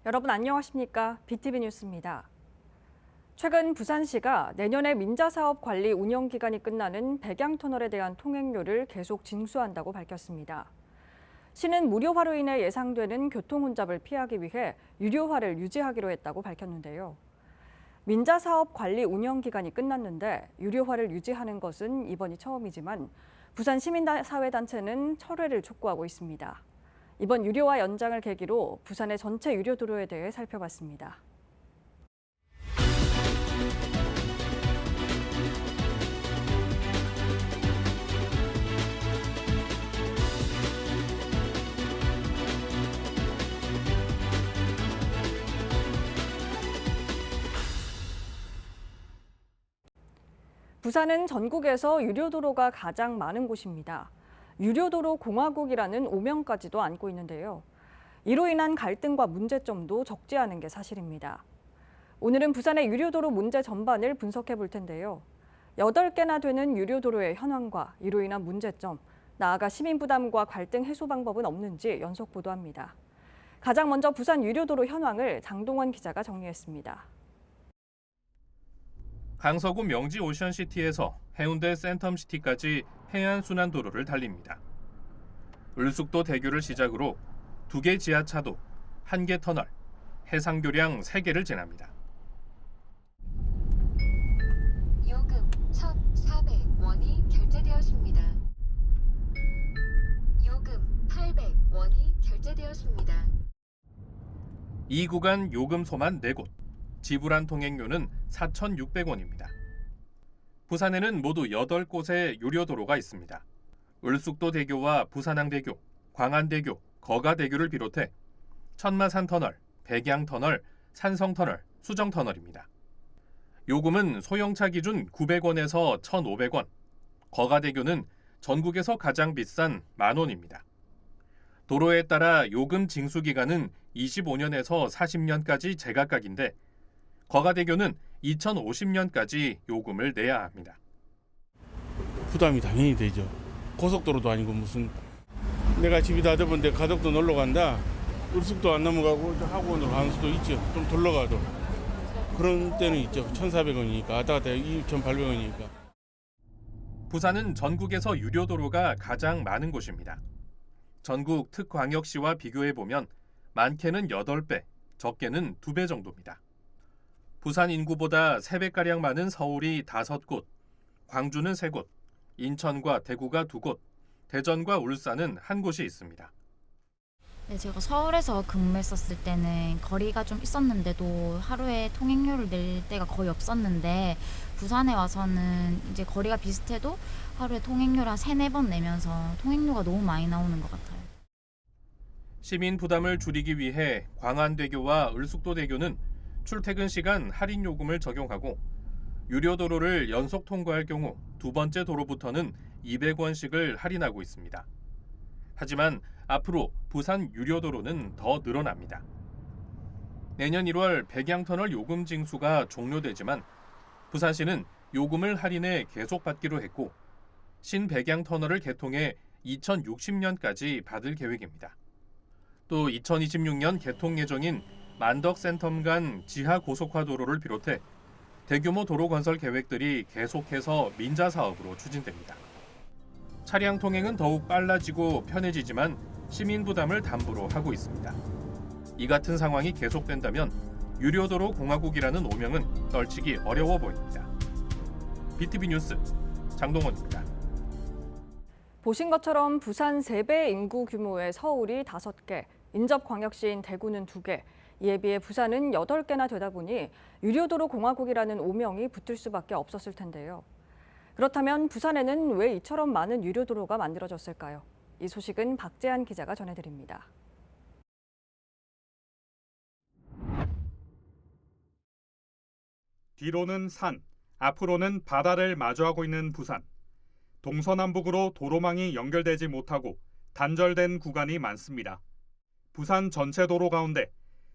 여러분 안녕하십니까? BTV 뉴스입니다. 최근 부산시가 내년에 민자사업 관리 운영 기간이 끝나는 백양터널에 대한 통행료를 계속 징수한다고 밝혔습니다. 시는 무료화로 인해 예상되는 교통 혼잡을 피하기 위해 유료화를 유지하기로 했다고 밝혔는데요. 민자사업 관리 운영 기간이 끝났는데 유료화를 유지하는 것은 이번이 처음이지만 부산 시민사회단체는 철회를 촉구하고 있습니다. 이번 유료화 연장을 계기로 부산의 전체 유료도로에 대해 살펴봤습니다. 부산은 전국에서 유료도로가 가장 많은 곳입니다. 유료도로 공화국이라는 오명까지도 안고 있는데요. 이로 인한 갈등과 문제점도 적지 않은 게 사실입니다. 오늘은 부산의 유료도로 문제 전반을 분석해 볼 텐데요. 8개나 되는 유료도로의 현황과 이로 인한 문제점, 나아가 시민 부담과 갈등 해소 방법은 없는지 연속 보도합니다. 가장 먼저 부산 유료도로 현황을 장동원 기자가 정리했습니다. 강서구 명지 오션시티에서 해운대 센텀시티까지 해안순환도로를 달립니다. 을숙도 대교를 시작으로 2개 지하차도, 1개 터널, 해상교량 3개를 지납니다. 요금 1,400원이 결제되었습니다. 요금 800원이 결제되었습니다. 이 구간 요금소만 4곳, 지불한 통행료는 4,600원입니다. 부산에는 모두 8곳의 유료도로가 있습니다. 을숙도 대교와 부산항대교, 광안대교, 거가대교를 비롯해 천마산터널, 백양터널, 산성터널, 수정터널입니다. 요금은 소형차 기준 900원에서 1,500원, 거가대교는 전국에서 가장 비싼 10,000원입니다. 도로에 따라 요금 징수 기간은 25년에서 40년까지 제각각인데 거가대교는 2050년까지 요금을 내야 합니다. 부담이 당연히 되죠. 고속도로도 아니고 무슨 내가 집이 다 좁은데 가족도 놀러 간다. 을숙도 안 넘어가고 학원으로 가는 수도 있죠. 좀 돌러 가도. 그런 때는 있죠. 1,400원이니까 왔다 갔다 2,800원이니까. 부산은 전국에서 유료도로가 가장 많은 곳입니다. 전국 특광역시와 비교해보면 많게는 8배, 적게는 2배 정도입니다. 부산 인구보다 3배가량 많은 서울이 5곳, 광주는 3곳, 인천과 대구가 2곳, 대전과 울산은 1곳이 있습니다. 네, 제가 서울에서 근무했었을 때는 거리가 좀 있었는데도 하루에 통행료를 낼 때가 거의 없었는데 부산에 와서는 이제 거리가 비슷해도 하루에 통행료를 한 3-4번 내면서 통행료가 너무 많이 나오는 것 같아요. 시민 부담을 줄이기 위해 광안대교와 을숙도대교는 출퇴근 시간 할인 요금을 적용하고 유료도로를 연속 통과할 경우 2번째 도로부터는 200원씩을 할인하고 있습니다. 하지만 앞으로 부산 유료도로는 더 늘어납니다. 내년 1월 백양터널 요금 징수가 종료되지만 부산시는 요금을 할인해 계속 받기로 했고 신백양터널을 개통해 2060년까지 받을 계획입니다. 또 2026년 개통 예정인 만덕센텀 간 지하 고속화도로를 비롯해 대규모 도로 건설 계획들이 계속해서 민자 사업으로 추진됩니다. 차량 통행은 더욱 빨라지고 편해지지만 시민 부담을 담보로 하고 있습니다. 이 같은 상황이 계속된다면 유료도로 공화국이라는 오명은 떨치기 어려워 보입니다. BTV 뉴스 장동원입니다. 보신 것처럼 부산 3배 인구 규모의 서울이 5개, 인접광역시인 대구는 2개, 이에 비해 부산은 8개나 되다 보니 유료도로 공화국이라는 오명이 붙을 수밖에 없었을 텐데요. 그렇다면 부산에는 왜 이처럼 많은 유료도로가 만들어졌을까요? 이 소식은 박재한 기자가 전해드립니다. 뒤로는 산, 앞으로는 바다를 마주하고 있는 부산. 동서남북으로 도로망이 연결되지 못하고 단절된 구간이 많습니다. 부산 전체 도로 가운데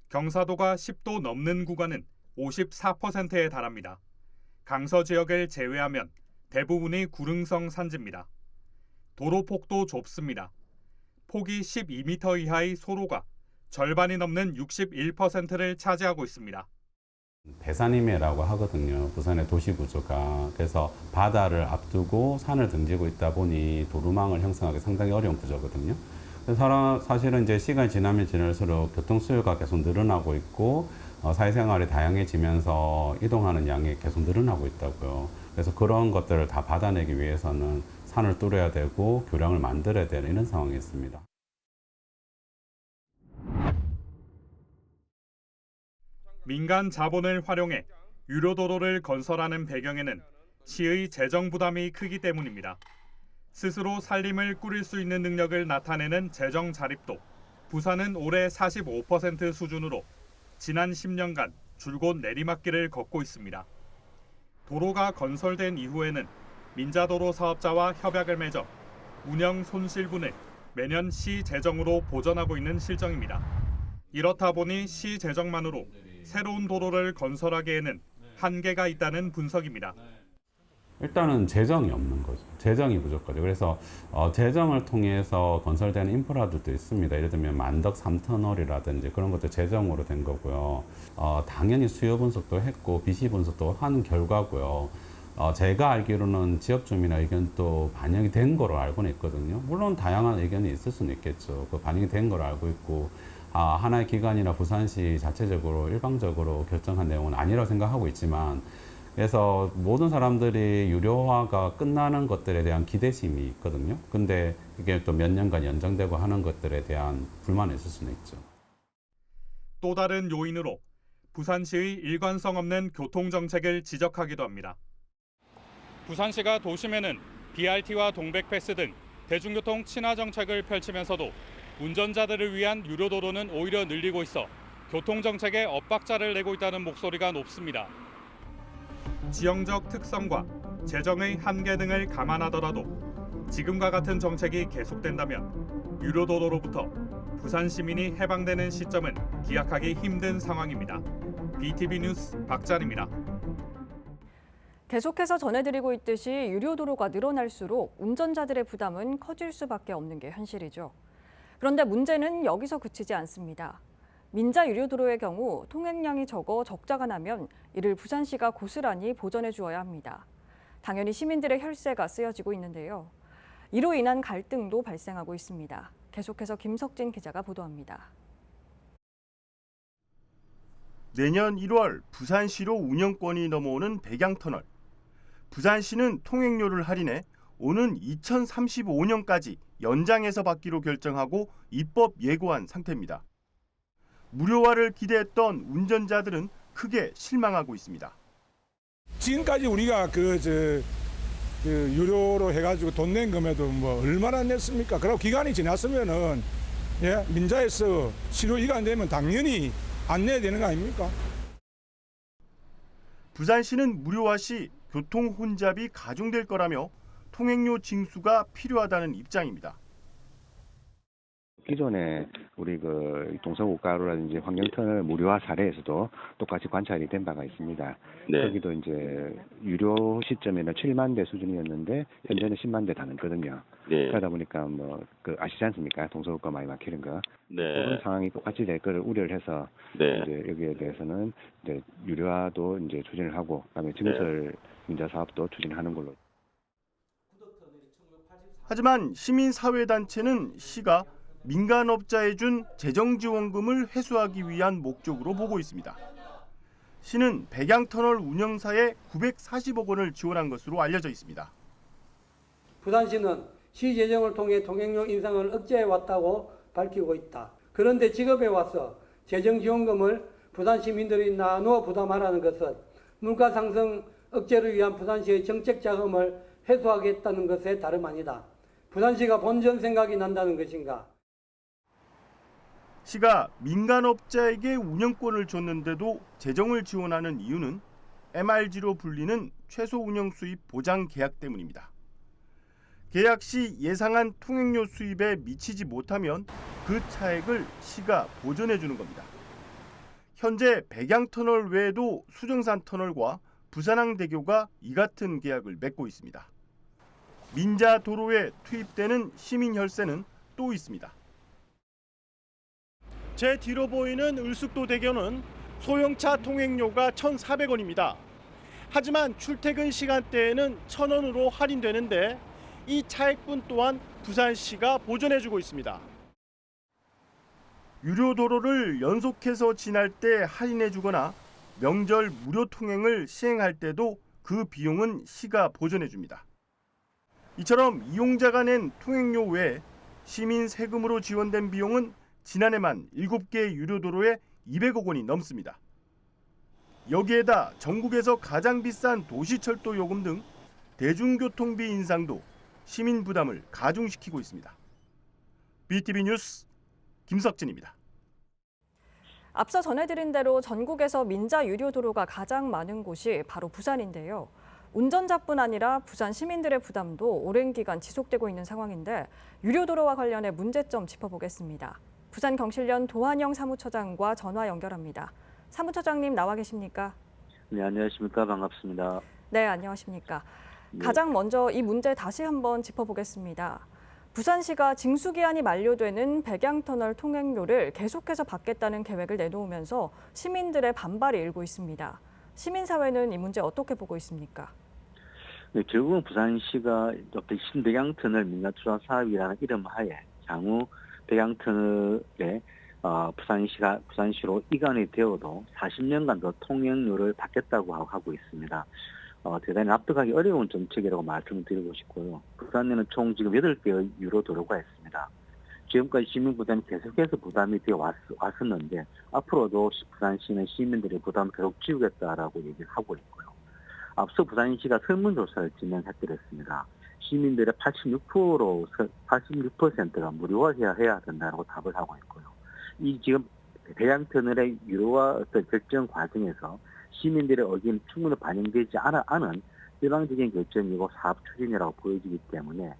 경사도가 10도 넘는 구간은 54%에 달합니다. 강서 지역을 제외하면 대부분이 구릉성 산지입니다. 도로 폭도 좁습니다. 폭이 12m 이하의 소로가 절반이 넘는 61%를 차지하고 있습니다. 배산임해라고 하거든요. 부산의 도시 구조가. 그래서 바다를 앞두고 산을 등지고 있다 보니 도로망을 형성하기 상당히 어려운 구조거든요. 그래서 사실은 이제 시간이 지나면 지날수록 교통 수요가 계속 늘어나고 있고 사회생활이 다양해지면서 이동하는 양이 계속 늘어나고 있다고요. 그래서 그런 것들을 다 받아내기 위해서는 산을 뚫어야 되고 교량을 만들어야 되는 이런 상황이 있습니다. 민간 자본을 활용해 유료도로를 건설하는 배경에는 시의 재정 부담이 크기 때문입니다. 스스로 살림을 꾸릴 수 있는 능력을 나타내는 재정 자립도 부산은 올해 45% 수준으로 지난 10년간 줄곧 내리막길을 걷고 있습니다. 도로가 건설된 이후에는 민자도로 사업자와 협약을 맺어 운영 손실분을 매년 시 재정으로 보전하고 있는 실정입니다. 이렇다 보니 시 재정만으로 새로운 도로를 건설하기에는 한계가 있다는 분석입니다. 일단은 재정이 없는 거죠. 재정이 부족하죠. 그래서 재정을 통해서 건설되는 인프라들도 있습니다. 예를 들면 만덕 3터널이라든지 그런 것도 재정으로 된 거고요. 당연히 수요 분석도 했고 비시 분석도 한 결과고요. 제가 알기로는 지역 주민의 의견도 반영이 된 거로 알고는 있거든요. 물론 다양한 의견이 있을 수는 있겠죠. 그 반영이 된 거로 알고 있고 하나의 기관이나 부산시 자체적으로 일방적으로 결정한 내용은 아니라고 생각하고 있지만 그래서 모든 사람들이 유료화가 끝나는 것들에 대한 기대심이 있거든요. 근데 이게 또 몇 년간 연장되고 하는 것들에 대한 불만이 있을 수는 있죠. 또 다른 요인으로 부산시의 일관성 없는 교통정책을 지적하기도 합니다. 부산시가 도심에는 BRT와 동백패스 등 대중교통 친화 정책을 펼치면서도 운전자들을 위한 유료도로는 오히려 늘리고 있어 교통정책에 엇박자를 내고 있다는 목소리가 높습니다. 지형적 특성과 재정의 한계 등을 감안하더라도 지금과 같은 정책이 계속된다면 유료도로로부터 부산 시민이 해방되는 시점은 기약하기 힘든 상황입니다. BTV 뉴스 박찬입니다. 계속해서 전해드리고 있듯이 유료도로가 늘어날수록 운전자들의 부담은 커질 수밖에 없는 게 현실이죠. 그런데 문제는 여기서 그치지 않습니다. 민자 유료도로의 경우 통행량이 적어 적자가 나면 이를 부산시가 고스란히 보전해 주어야 합니다. 당연히 시민들의 혈세가 쓰여지고 있는데요. 이로 인한 갈등도 발생하고 있습니다. 계속해서 김석진 기자가 보도합니다. 내년 1월 부산시로 운영권이 넘어오는 백양터널. 부산시는 통행료를 할인해 오는 2035년까지 연장해서 받기로 결정하고 입법 예고한 상태입니다. 무료화를 기대했던 운전자들은 크게 실망하고 있습니다. 지금까지 우리가 유료로 해가지고 돈 낸 금에도 뭐 얼마나 냈습니까? 그리고 기간이 지났으면은 민자에서 실효 이관되면 당연히 안 내야 되는 거 아닙니까? 부산시는 무료화 시 교통 혼잡이 가중될 거라며 통행료 징수가 필요하다는 입장입니다. 기존에 우리 동서고가로라든지 환경터널 무료화 사례에서도 똑같이 관찰이 된 바가 있습니다. 네. 여기도 이제 유료 시점에는 7만 대 수준이었는데 현재는 10만 대 다는거든요. 네. 그러다 보니까 아시지 않습니까? 동서고가 많이 막히는 거. 네. 그런 상황이 똑같이 될 거를 우려를 해서 네. 이제 여기에 대해서는 이제 유료화도 이제 추진을 하고 그다음에 증설 민자 사업도 추진하는 걸로. 하지만 시민사회단체는 시가 민간업자에 준 재정지원금을 회수하기 위한 목적으로 보고 있습니다. 시는 백양터널 운영사에 940억 원을 지원한 것으로 알려져 있습니다. 부산시는 시 재정을 통해 통행료 인상을 억제해왔다고 밝히고 있다. 그런데 지급해 와서 재정지원금을 부산 시민들이 나누어 부담하라는 것은 물가 상승 억제를 위한 부산시의 정책 자금을 회수하겠다는 것에 다름 아니다. 부산시가 본전 생각이 난다는 것인가? 시가 민간업자에게 운영권을 줬는데도 재정을 지원하는 이유는 MRG로 불리는 최소 운영 수입 보장 계약 때문입니다. 계약 시 예상한 통행료 수입에 미치지 못하면 그 차액을 시가 보전해 주는 겁니다. 현재 백양터널 외에도 수정산터널과 부산항대교가 이 같은 계약을 맺고 있습니다. 민자도로에 투입되는 시민 혈세는 또 있습니다. 제 뒤로 보이는 을숙도 대교는 소형차 통행료가 1,400원입니다. 하지만 출퇴근 시간대에는 1,000원으로 할인되는데 이 차액분 또한 부산시가 보전해주고 있습니다. 유료 도로를 연속해서 지날 때 할인해주거나 명절 무료 통행을 시행할 때도 그 비용은 시가 보전해줍니다. 이처럼 이용자가 낸 통행료 외에 시민 세금으로 지원된 비용은 지난해만 7개 유료 도로에 200억 원이 넘습니다. 여기에다 전국에서 가장 비싼 도시철도 요금 등 대중교통비 인상도 시민 부담을 가중시키고 있습니다. BTV 뉴스 김석진입니다. 앞서 전해드린 대로 전국에서 민자 유료 도로가 가장 많은 곳이 바로 부산인데요. 운전자뿐 아니라 부산 시민들의 부담도 오랜 기간 지속되고 있는 상황인데 유료 도로와 관련해 문제점 짚어보겠습니다. 부산경실련 도한영 사무처장과 전화 연결합니다. 사무처장님 나와 계십니까? 네, 안녕하십니까. 반갑습니다. 네, 안녕하십니까. 네. 가장 먼저 이 문제 다시 한번 짚어보겠습니다. 부산시가 징수기한이 만료되는 백양터널 통행료를 계속해서 받겠다는 계획을 내놓으면서 시민들의 반발이 일고 있습니다. 시민사회는 이 문제 어떻게 보고 있습니까? 네, 결국은 부산시가 신백양터널 민간투자 사업이라는 이름 하에 향후 백양터널에 부산시로 이관이 되어도 40년간 더 통행료를 받겠다고 하고 있습니다. 대단히 납득하기 어려운 정책이라고 말씀드리고 싶고요. 부산에는 총 지금 8개의 유료 도로가 있습니다. 지금까지 시민 부담이 계속해서 부담이 되어 왔었는데 앞으로도 부산시는 시민들의 부담을 계속 지우겠다라고 얘기를 하고 있고요. 앞서 부산시가 설문조사를 진행했더랬습니다. 시민들의 86%가 무료화해야 된다고 답을 하고 있고요. 이 지금 백양터널의 유료화 어떤 결정 과정에서 시민들의 의견이 충분히 반영되지 않은 일방적인 결정이고 사업 추진이라고 보여지기 때문에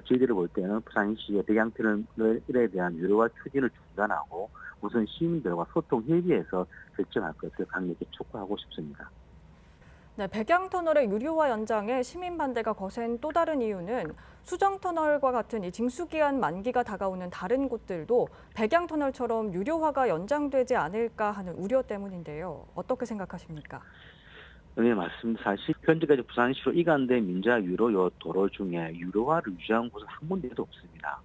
저희들이 볼 때는 부산시의 백양터널에 대한 유료화 추진을 중단하고 우선 시민들과 소통 협의해서 결정할 것을 강력히 촉구하고 싶습니다. 네, 백양터널의 유료화 연장에 시민 반대가 거센 또 다른 이유는 수정터널과 같은 이 징수기한 만기가 다가오는 다른 곳들도 백양터널처럼 유료화가 연장되지 않을까 하는 우려 때문인데요. 어떻게 생각하십니까? 네, 맞습니다. 사실 현재까지 부산시로 이관된 민자 유료 도로 중에 유료화를 유지한 곳은 한 군데도 없습니다.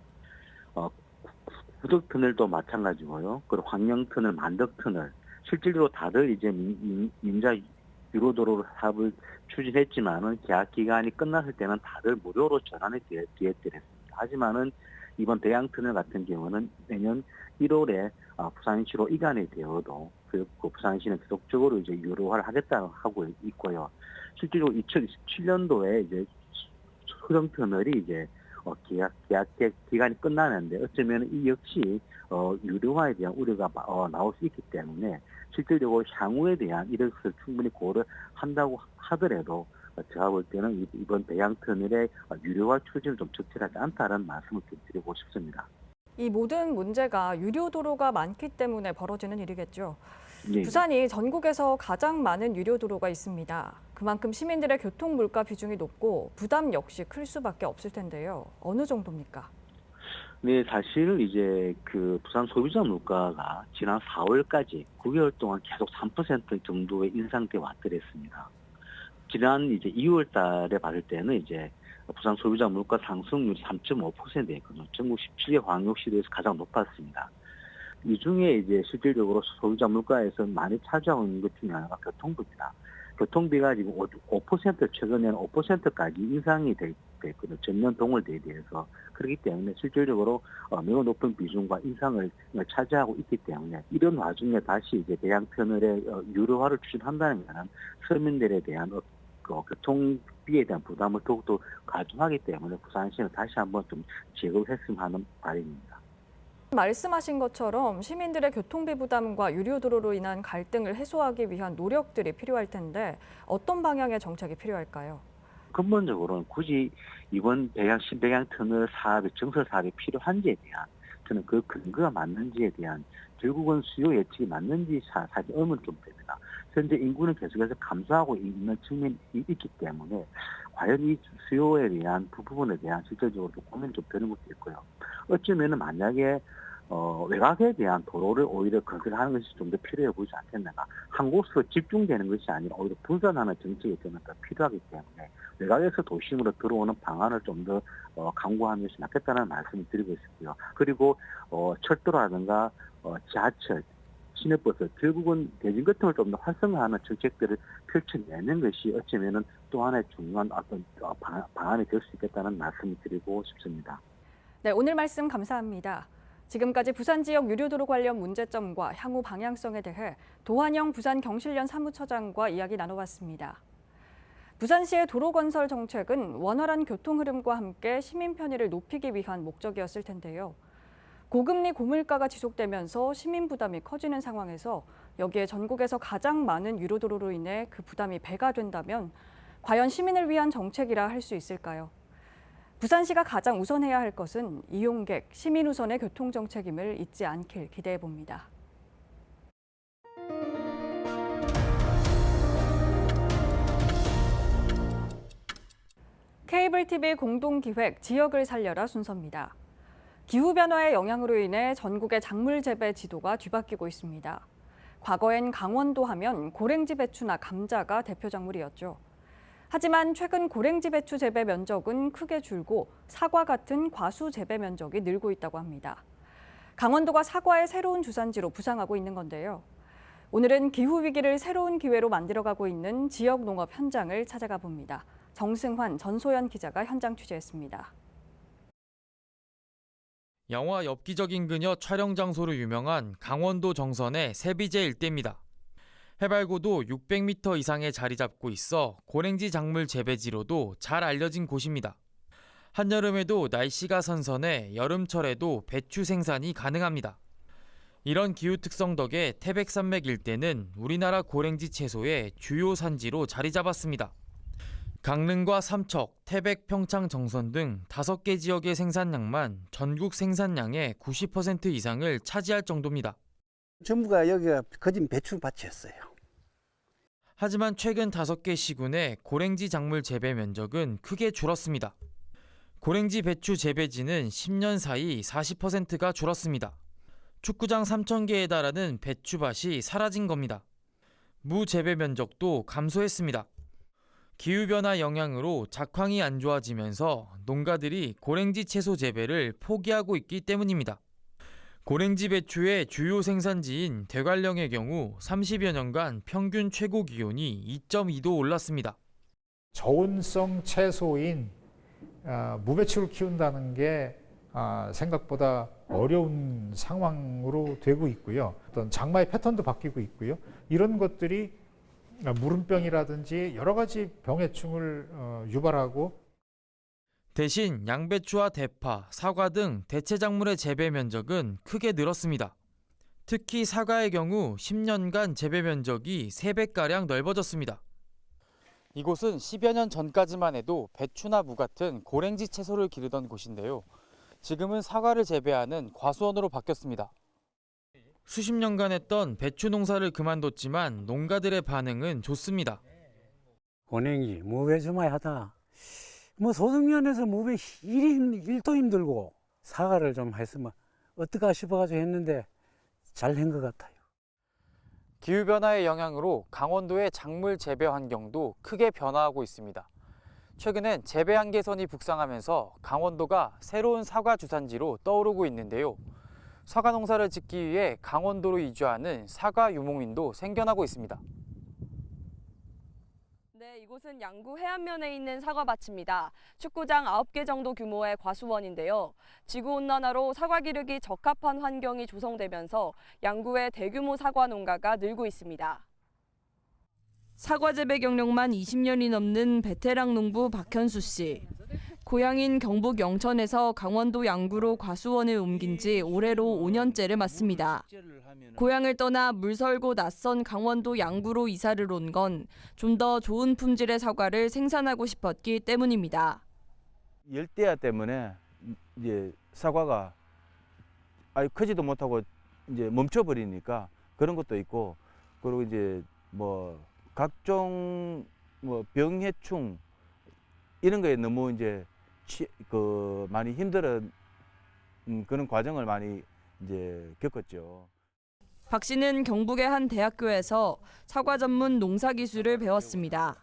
구덕터널도 마찬가지고요. 그리고 황령터널, 만덕터널 실질적으로 다들 이제 민자 유료 도로 사업을 추진했지만은 계약 기간이 끝났을 때는 다들 무료로 전환이 되었습니다. 하지만은 이번 백양터널 같은 경우는 내년 1월에 부산시로 이관이 되어도 그 부산시는 계속적으로 이제 유료화를 하겠다고 하고 있고요. 실제로 2017년도에 이제 수정터널이 이제 계약 기간이 끝나는데 어쩌면 이 역시 유료화에 대한 우려가 나올 수 있기 때문에 실질적으로 향후에 대한 이력을 충분히 고려한다고 하더라도 제가 볼 때는 이번 백양터널의 유료화 추진은 좀 적절하지 않다는 말씀을 드리고 싶습니다. 이 모든 문제가 유료 도로가 많기 때문에 벌어지는 일이겠죠. 네. 부산이 전국에서 가장 많은 유료 도로가 있습니다. 그만큼 시민들의 교통 물가 비중이 높고 부담 역시 클 수밖에 없을 텐데요. 어느 정도입니까? 네, 사실 이제 그 부산 소비자 물가가 지난 4월까지 9개월 동안 계속 3% 정도의 인상돼 왔더랬습니다. 지난 이제 2월 달에 봤을 때는 이제 부산 소비자 물가 상승률이 3.5%였거든요. 전국 17개 광역시도에서 가장 높았습니다. 이 중에 이제 실질적으로 소비자 물가에서 많이 차지하고 있는 것 중에 하나가 교통비입니다. 교통비가 지금 5% 최근에는 5%까지 인상이 됐거든요. 전년 동월 대비해서. 그렇기 때문에 실질적으로 매우 높은 비중과 인상을 차지하고 있기 때문에 이런 와중에 다시 이제 백양터널의 유료화를 추진한다는 것은 서민들에 대한 교통비에 대한 부담을 더욱더 가중하기 때문에 부산시는 다시 한번 좀 제거했으면 하는 바람입니다. 말씀하신 것처럼 시민들의 교통비 부담과 유료 도로로 인한 갈등을 해소하기 위한 노력들이 필요할 텐데 어떤 방향의 정책이 필요할까요? 근본적으로는 굳이 이번 신백양터널 사업의 증설 사업이 필요한지에 대한 저는 그 근거가 맞는지에 대한 결국은 수요 예측이 맞는지 사실 의문이 좀 됩니다. 현재 인구는 계속해서 감소하고 있는 측면이 있기 때문에 과연 이 수요에 대한 부분에 대한 실질적으로 고민이 좀 되는 것도 있고요. 어쩌면은 만약에 외곽에 대한 도로를 오히려 건설하는 것이 좀 더 필요해 보이지 않겠는가. 한 곳으로 집중되는 것이 아니라 오히려 분산하는 정책이 저는 더 필요하기 때문에 외곽에서 도심으로 들어오는 방안을 좀 더 강구하는 것이 낫겠다는 말씀을 드리고 있고요. 그리고 철도라든가 지하철, 시내버스, 결국은 대중교통을 좀 더 활성화하는 정책들을 펼쳐내는 것이 어쩌면은 또 하나의 중요한 어떤 방안이 될 수 있겠다는 말씀을 드리고 싶습니다. 네, 오늘 말씀 감사합니다. 지금까지 부산 지역 유료도로 관련 문제점과 향후 방향성에 대해 도한영 부산 경실련 사무처장과 이야기 나눠봤습니다. 부산시의 도로 건설 정책은 원활한 교통 흐름과 함께 시민 편의를 높이기 위한 목적이었을 텐데요. 고금리 고물가가 지속되면서 시민 부담이 커지는 상황에서 여기에 전국에서 가장 많은 유료도로로 인해 그 부담이 배가 된다면 과연 시민을 위한 정책이라 할 수 있을까요? 부산시가 가장 우선해야 할 것은 이용객, 시민 우선의 교통정책임을 잊지 않길 기대해 봅니다. 케이블 TV 공동기획 지역을 살려라 순서입니다. 기후변화의 영향으로 인해 전국의 작물 재배 지도가 뒤바뀌고 있습니다. 과거엔 강원도 하면 고랭지 배추나 감자가 대표 작물이었죠. 하지만 최근 고랭지 배추 재배 면적은 크게 줄고 사과 같은 과수 재배 면적이 늘고 있다고 합니다. 강원도가 사과의 새로운 주산지로 부상하고 있는 건데요. 오늘은 기후 위기를 새로운 기회로 만들어가고 있는 지역 농업 현장을 찾아가 봅니다. 정승환, 전소연 기자가 현장 취재했습니다. 영화 엽기적인 그녀 촬영 장소로 유명한 강원도 정선의 세비제 일대입니다. 해발고도 600m 이상에 자리 잡고 있어 고랭지 작물 재배지로도 잘 알려진 곳입니다. 한여름에도 날씨가 선선해 여름철에도 배추 생산이 가능합니다. 이런 기후 특성 덕에 태백산맥 일대는 우리나라 고랭지 채소의 주요 산지로 자리 잡았습니다. 강릉과 삼척, 태백, 평창, 정선 등 5개 지역의 생산량만 전국 생산량의 90% 이상을 차지할 정도입니다. 전부가 여기가 거진 배추밭이었어요. 하지만 최근 5개 시군의 고랭지 작물 재배 면적은 크게 줄었습니다. 고랭지 배추 재배지는 10년 사이 40%가 줄었습니다. 축구장 3,000개에 달하는 배추밭이 사라진 겁니다. 무 재배 면적도 감소했습니다. 기후변화 영향으로 작황이 안 좋아지면서 농가들이 고랭지 채소 재배를 포기하고 있기 때문입니다. 고랭지 배추의 주요 생산지인 대관령의 경우 30여 년간 평균 최고 기온이 2.2도 올랐습니다. 저온성 채소인 무배추를 키운다는 게 생각보다 어려운 상황으로 되고 있고요. 어떤 장마의 패턴도 바뀌고 있고요. 이런 것들이 무름병이라든지 여러 가지 병해충을 유발하고 대신 양배추와 대파, 사과 등 대체 작물의 재배 면적은 크게 늘었습니다. 특히 사과의 경우 10년간 재배 면적이 3배가량 넓어졌습니다. 이곳은 10여 년 전까지만 해도 배추나 무 같은 고랭지 채소를 기르던 곳인데요. 지금은 사과를 재배하는 과수원으로 바뀌었습니다. 수십 년간 했던 배추 농사를 그만뒀지만 농가들의 반응은 좋습니다. 고랭지, 무배 좀 하다. 소득면에서 무배 일도 힘들고 사과를 좀 했으면 어떨까 싶어가지고 했는데 잘 된 것 같아요. 기후변화의 영향으로 강원도의 작물 재배 환경도 크게 변화하고 있습니다. 최근엔 재배 한계선이 북상하면서 강원도가 새로운 사과 주산지로 떠오르고 있는데요. 사과 농사를 짓기 위해 강원도로 이주하는 사과 유목민도 생겨나고 있습니다. 네, 이곳은 양구 해안면에 있는 사과밭입니다. 축구장 9개 정도 규모의 과수원인데요. 지구온난화로 사과 기르기 적합한 환경이 조성되면서 양구의 대규모 사과 농가가 늘고 있습니다. 사과 재배 경력만 20년이 넘는 베테랑 농부 박현수 씨. 고향인 경북 영천에서 강원도 양구로 과수원을 옮긴 지 올해로 5년째를 맞습니다. 고향을 떠나 물설고 낯선 강원도 양구로 이사를 온 건 좀 더 좋은 품질의 사과를 생산하고 싶었기 때문입니다. 열대야 때문에 이제 사과가 아예 크지도 못하고 이제 멈춰버리니까 그런 것도 있고, 그리고 이제 각종 병해충 이런 거에 너무 이제 많이 힘들어 그런 과정을 많이 이제 겪었죠. 박 씨는 경북의 한 대학교에서 사과 전문 농사 기술을 배웠습니다.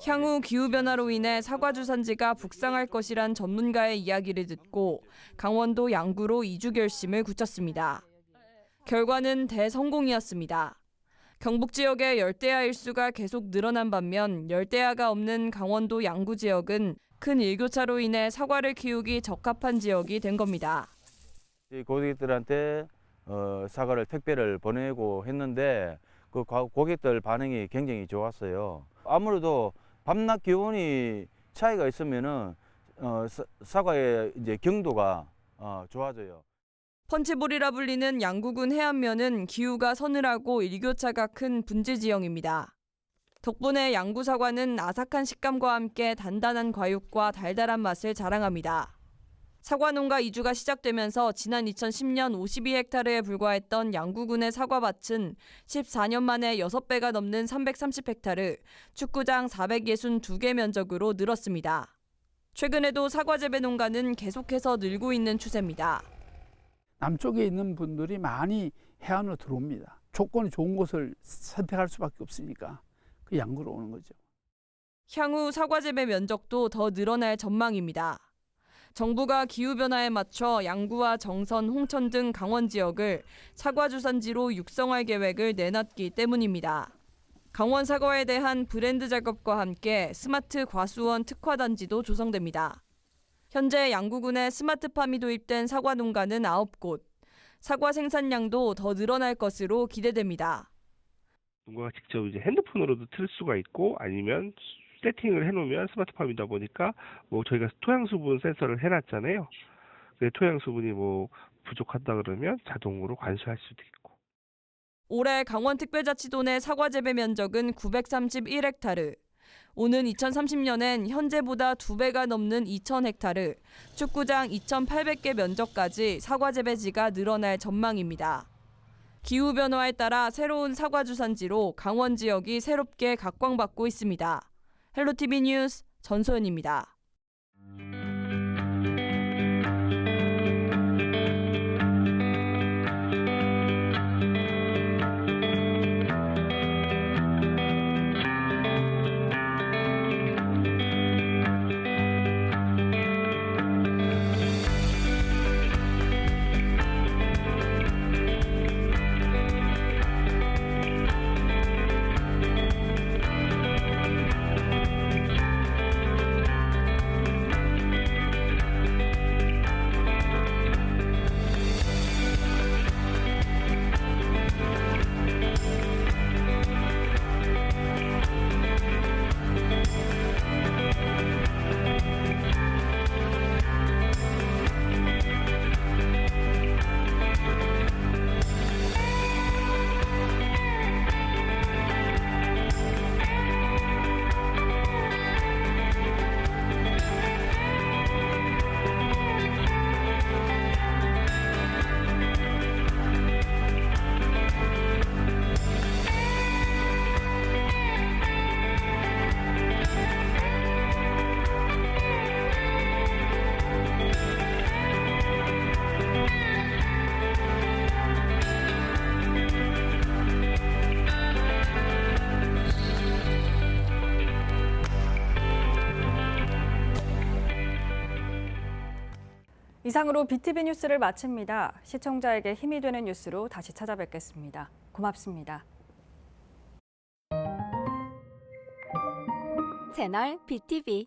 향후 기후변화로 인해 사과 주산지가 북상할 것이란 전문가의 이야기를 듣고 강원도 양구로 이주 결심을 굳혔습니다. 결과는 대성공이었습니다. 경북 지역의 열대야 일수가 계속 늘어난 반면 열대야가 없는 강원도 양구 지역은 큰 일교차로 인해 사과를 키우기 적합한 지역이 된 겁니다. 고객들한테 사과를 택배를 보내고 했는데 그 고객들 반응이 굉장히 좋았어요. 아무래도 밤낮 기온이 차이가 있으면은 사과의 이제 경도가 좋아져요. 펀치볼이라 불리는 양구군 해안면은 기후가 서늘하고 일교차가 큰 분지 지형입니다. 덕분에 양구 사과는 아삭한 식감과 함께 단단한 과육과 달달한 맛을 자랑합니다. 사과 농가 이주가 시작되면서 지난 2010년 52헥타르에 불과했던 양구군의 사과밭은 14년 만에 6배가 넘는 330헥타르, 축구장 462개 면적으로 늘었습니다. 최근에도 사과 재배 농가는 계속해서 늘고 있는 추세입니다. 남쪽에 있는 분들이 많이 해안으로 들어옵니다. 조건이 좋은 곳을 선택할 수밖에 없으니까 그 양구로 오는 거죠. 향후 사과 재배 면적도 더 늘어날 전망입니다. 정부가 기후변화에 맞춰 양구와 정선, 홍천 등 강원 지역을 사과 주산지로 육성할 계획을 내놨기 때문입니다. 강원 사과에 대한 브랜드 작업과 함께 스마트 과수원 특화단지도 조성됩니다. 현재 양구군에 스마트팜이 도입된 사과 농가는 9곳, 사과 생산량도 더 늘어날 것으로 기대됩니다. 농가가 직접 이제 핸드폰으로도 틀 수가 있고 아니면 세팅을 해놓으면 스마트팜이다 보니까 저희가 토양 수분 센서를 해놨잖아요. 토양 수분이 부족하다 그러면 자동으로 관수할 수도 있고. 올해 강원특별자치도 내 사과 재배 면적은 931헥타르. 오는 2030년엔 현재보다 2배가 넘는 2,000헥타르, 축구장 2,800개 면적까지 사과 재배지가 늘어날 전망입니다. 기후변화에 따라 새로운 사과 주산지로 강원 지역이 새롭게 각광받고 있습니다. 헬로티비 뉴스 전소연입니다. 이상으로 BTV 뉴스를 마칩니다. 시청자에게 힘이 되는 뉴스로 다시 찾아뵙겠습니다. 고맙습니다. 채널 BTV